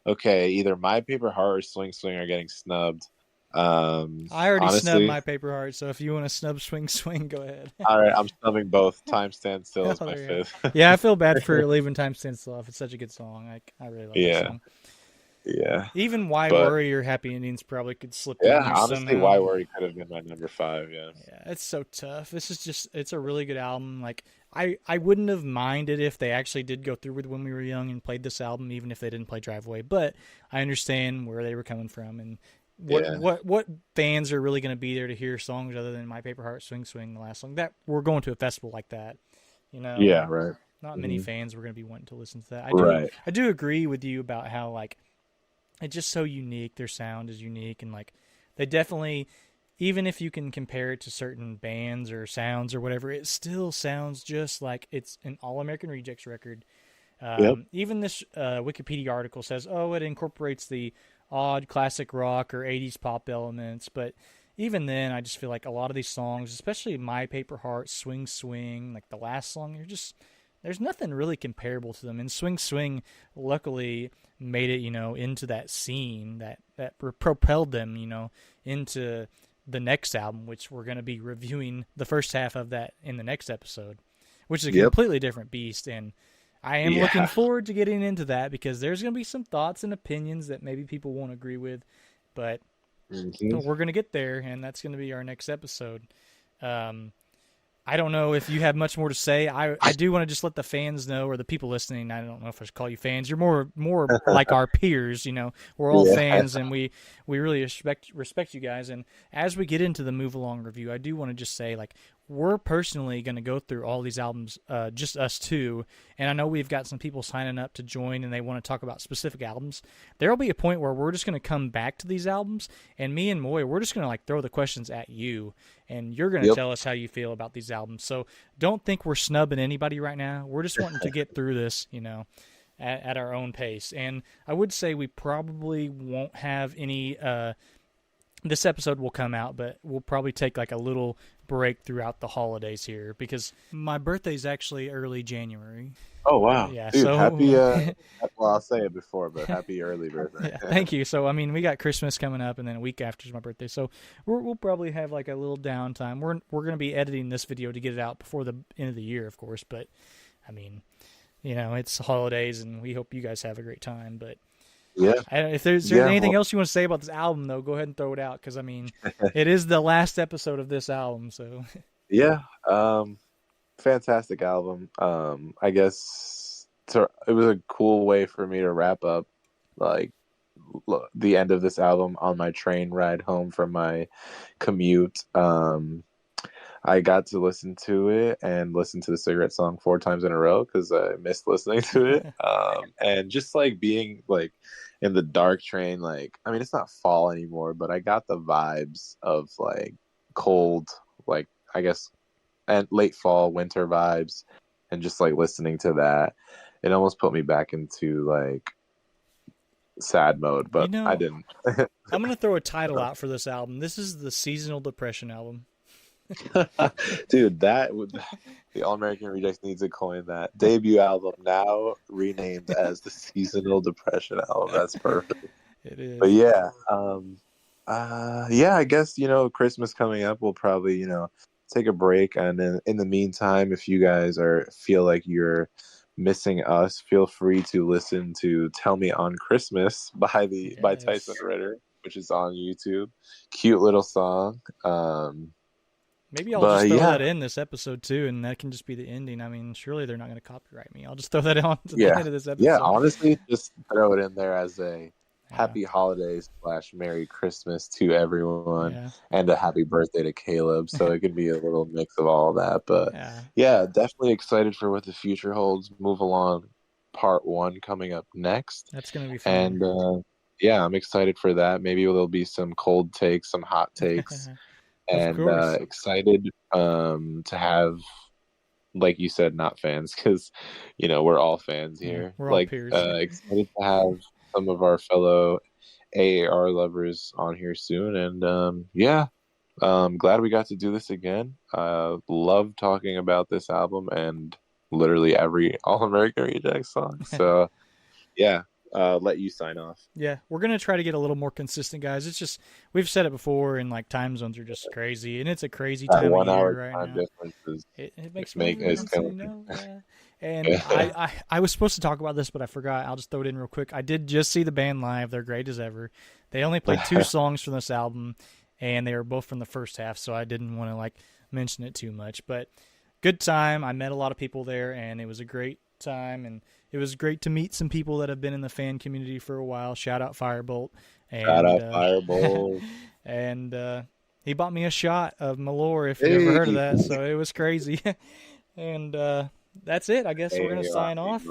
okay, either My Paper Heart or Swing Swing are getting snubbed. I already honestly, snubbed My Paper Heart, so if you want to snub Swing Swing, go ahead. All right, I'm snubbing both. Time Stand Still is Oh, my there you fifth. Yeah, I feel bad for leaving Time Stand Still off. It's such a good song. I really like that Yeah. song. Yeah, Even Why but Worry or Happy Endings probably could slip in yeah, there honestly, somehow. Why Worry could have been my number 5. Yeah, Yeah, it's so tough. This is just, it's a really good album. Like, I wouldn't have minded if they actually did go through with When We Were Young and played this album, even if they didn't play Drive Away. But I understand where they were coming from and Yeah. what fans are really going to be there to hear songs other than My Paper Heart, Swing Swing, the last song. That we're going to a festival like that, you know. yeah, right. Not many Mhm. fans were going to be wanting to listen to that. Right. I do agree with you about how like it's just so unique. Their sound is unique, and like they definitely, even if you can compare it to certain bands or sounds or whatever, it still sounds just like it's an All American Rejects record. Yep. Even this Wikipedia article says, oh, it incorporates the odd classic rock or 80s pop elements, but even then, I just feel like a lot of these songs, especially My Paper Heart, Swing Swing, like the last song, there's nothing really comparable to them. And Swing Swing, luckily, made it, into that scene that propelled them, into the next album, which we're going to be reviewing the first half of that in the next episode, which is a Yep. completely different beast. And I am Yeah. looking forward to getting into that because there's going to be some thoughts and opinions that maybe people won't agree with, but Mhm. we're going to get there, and that's going to be our next episode. I don't know if you have much more to say. I do want to just let the fans know, or the people listening. I don't know if I should call you fans. You're more like our peers. We're all Yeah. fans, and we really respect you guys. And as we get into the move along review, I do want to just say, like, we're personally going to go through all these albums, just us two. And I know we've got some people signing up to join, and they want to talk about specific albums. There will be a point where we're just going to come back to these albums, and me and Moy, we're just going to like throw the questions at you, and you're going to Yep. tell us how you feel about these albums. So don't think we're snubbing anybody right now. We're just wanting to get through this, at our own pace. And I would say we probably won't have any. This episode will come out, but we'll probably take like a little break throughout the holidays here because my birthday's actually early January. Oh wow, Yeah, dude! so- Happy. Well, I'll say it before, but happy early birthday. Yeah, thank you. So, I mean, we got Christmas coming up, and then a week after is my birthday. So, we'll probably have like a little downtime. We're going to be editing this video to get it out before the end of the year, of course. But, I mean, it's holidays, and we hope you guys have a great time. But Yeah. if there's Yeah, anything well- else you want to say about this album, though, go ahead and throw it out because, I mean, it is the last episode of this album. So, Yeah. Fantastic album. I guess it was a cool way for me to wrap up like the end of this album on my train ride home from my commute. I got to listen to it and listen to the Cigarette Song 4 times in a row because I missed listening to it. And just like being like in the dark train, like, I mean, it's not fall anymore, but I got the vibes of like cold, like, I guess, and late fall, winter vibes, and just like listening to that, it almost put me back into like sad mode, but I didn't. I'm going to throw a title out for this album. This is the Seasonal Depression album. Dude, the All American Rejects needs to coin that debut album now renamed as the Seasonal Depression album. That's perfect. It is. But yeah, I guess Christmas coming up, we'll probably take a break, and then in the meantime, if you guys feel like you're missing us, feel free to listen to "Tell Me on Christmas" by Yes. Tyson Ritter, which is on YouTube. Cute little song. Maybe I'll But just throw yeah, that in this episode too, and that can just be the ending. I mean, surely they're not going to copyright me. I'll just throw that on to the yeah, end of this yeah. episode. Honestly, just throw it in there as a Yeah. happy holidays / Merry Christmas to everyone, Yeah. and a happy birthday to Caleb. So it can be a little mix of all that. But Yeah. yeah, definitely excited for what the future holds. Move along, part 1 coming up next, That's going to be fun. and yeah, I'm excited for that. Maybe there'll be some cold takes, some hot takes, Of and course. excited to have, like you said, not fans, because we're all fans Yeah, here. we're all Like peers. excited to have some of our fellow AAR lovers on here soon, and yeah, glad we got to do this again. Love talking about this album and literally every All American Rejects song. So yeah, let you sign off. Yeah, we're going to try to get a little more consistent, guys. It's just, we've said it before, and like time zones are just crazy, and it's a crazy That time of 1 year hour right time now. difference is It makes it's me killing me. yeah. And I was supposed to talk about this, but I forgot. I'll just throw it in real quick. I did just see the band live. They're great as ever. They only played 2 songs from this album, and they were both from the first half, so I didn't want to mention it too much. But good time. I met a lot of people there, and it was a great time, and it was great to meet some people that have been in the fan community for a while. Shout out Firebolt. And, Shout out Firebolt. And he bought me a shot of Malore, if you ever heard of that, so it was crazy. And that's it. I guess we're going to sign off.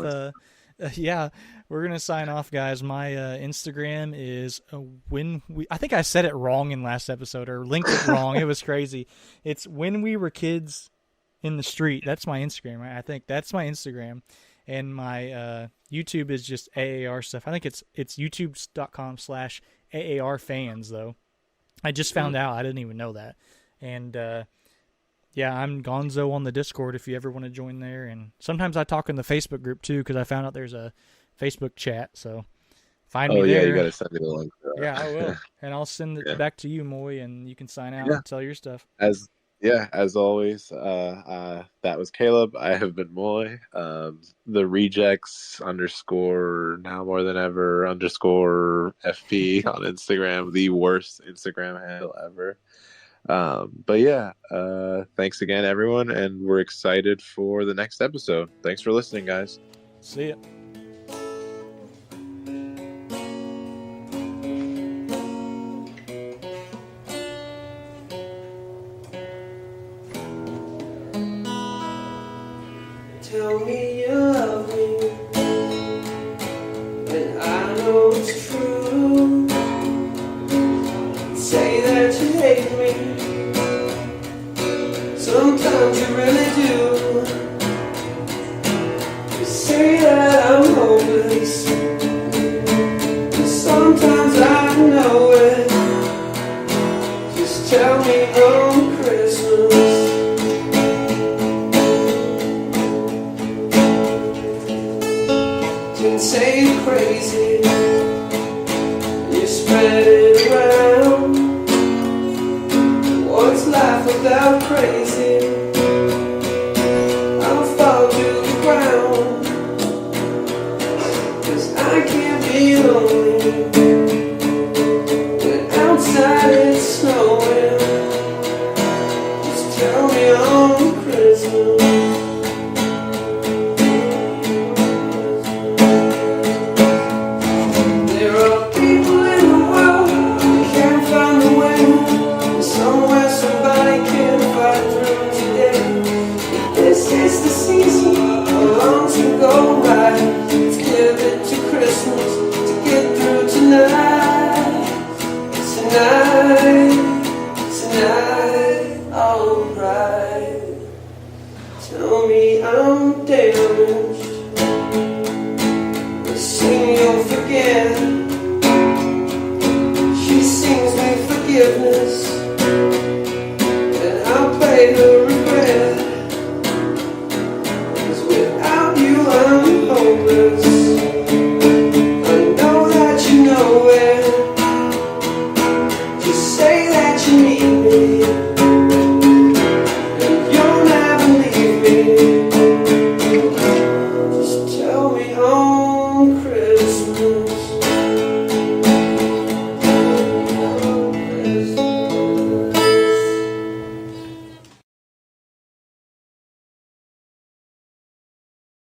Yeah, we're going to sign off, guys. My Instagram is I think I said it wrong in last episode, or linked it wrong. It was crazy. It's When We Were Kids in the Street. That's my Instagram, right? I think that's my Instagram. And my YouTube is just AAR stuff. I think it's youtube.com/AAR fans, though. I just found out. I didn't even know that. And yeah, I'm Gonzo on the Discord if you ever want to join there. And sometimes I talk in the Facebook group too, because I found out there's a Facebook chat. So find me there. Oh yeah, you got to send me the link. Yeah, I will. And I'll send it back to you, Moy, and you can sign out and tell your stuff. As always, that was Caleb. I have been Moy. The Rejects _ now more than ever _ FP on Instagram, the worst Instagram handle ever. But yeah, thanks again, everyone, and we're excited for the next episode. Thanks for listening, guys. See ya. Tell me you love me, and I know it's true. Say that you hate me, sometimes you really do. You say that I'm hopeless, and sometimes I know it. Just tell me on Christmas. Say you're crazy, you spread it around. What's life without crazy? I'll fall to the ground, 'cause I can't be lonely when outside it's snowing. Just tell me on Christmas. Go right, let's give it to Christmas to get through tonight, alright. Tell me I'm damaged, sing you'll forget. She sings me forgiveness, and I'll play her regret. I'm hopeless. I know that you know it. Just say that you need me.